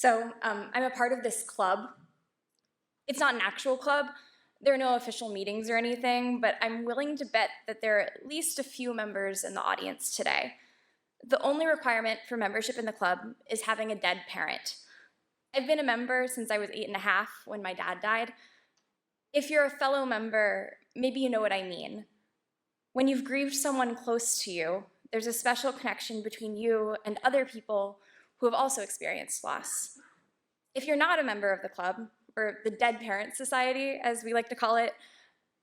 I'm a part of this club. It's not an actual club. There are no official meetings or anything, but I'm willing to bet that there are at least a few members in the audience today. The only requirement for membership in the club is having a dead parent. I've been a member since I was 8.5 when my dad died. If you're a fellow member, maybe you know what I mean. When you've grieved someone close to you, there's a special connection between you and other people who have also experienced loss. If you're not a member of the club, or the Dead Parent Society, as we like to call it,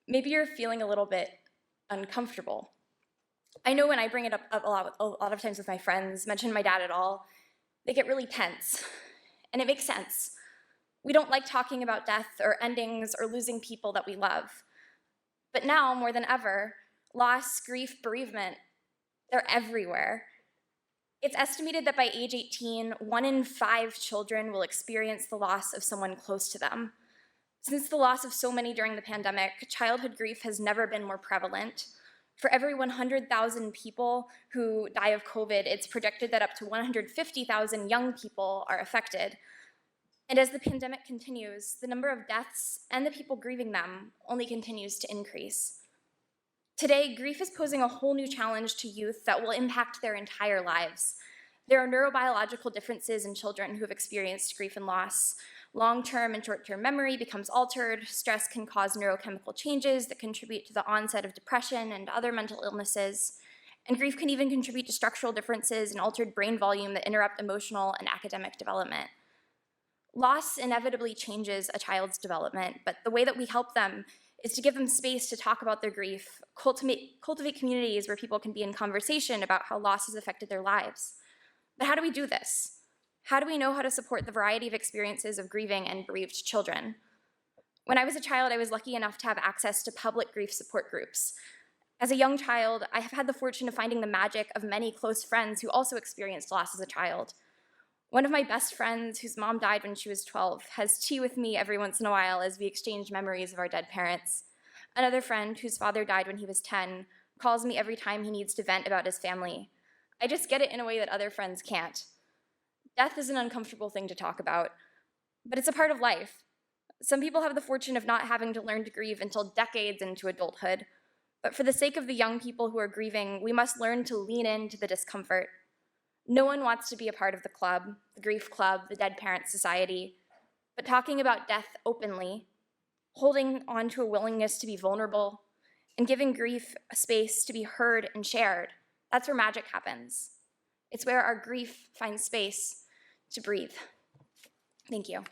maybe you're feeling a little bit uncomfortable. I know when I bring it up a lot of times with my friends, mention my dad at all, they get really tense, and it makes sense. We don't like talking about death or endings or losing people that we love. But now, more than ever, loss, grief, bereavement, they're everywhere. It's estimated that by age 18, 1 in 5 children will experience the loss of someone close to them. Since the loss of so many during the pandemic, childhood grief has never been more prevalent. For every 100,000 people who die of COVID, it's projected that up to 150,000 young people are affected. And as the pandemic continues, the number of deaths and the people grieving them only continues to increase. Today, grief is posing a whole new challenge to youth that will impact their entire lives. There are neurobiological differences in children who have experienced grief and loss. Long-term and short-term memory becomes altered. Stress can cause neurochemical changes that contribute to the onset of depression and other mental illnesses. And grief can even contribute to structural differences and altered brain volume that interrupt emotional and academic development. Loss inevitably changes a child's development, but the way that we help them is to give them space to talk about their grief, cultivate communities where people can be in conversation about how loss has affected their lives. But how do we do this? How do we know how to support the variety of experiences of grieving and bereaved children? When I was a child, I was lucky enough to have access to public grief support groups. As a young child, I have had the fortune of finding the magic of many close friends who also experienced loss as a child. One of my best friends, whose mom died when she was 12, has tea with me every once in a while as we exchange memories of our dead parents. Another friend, whose father died when he was 10, calls me every time he needs to vent about his family. I just get it in a way that other friends can't. Death is an uncomfortable thing to talk about, but it's a part of life. Some people have the fortune of not having to learn to grieve until decades into adulthood, but for the sake of the young people who are grieving, we must learn to lean into the discomfort. No one wants to be a part of the club, the grief club, the Dead Parent Society, but talking about death openly, holding on to a willingness to be vulnerable, and giving grief a space to be heard and shared, that's where magic happens. It's where our grief finds space to breathe. Thank you.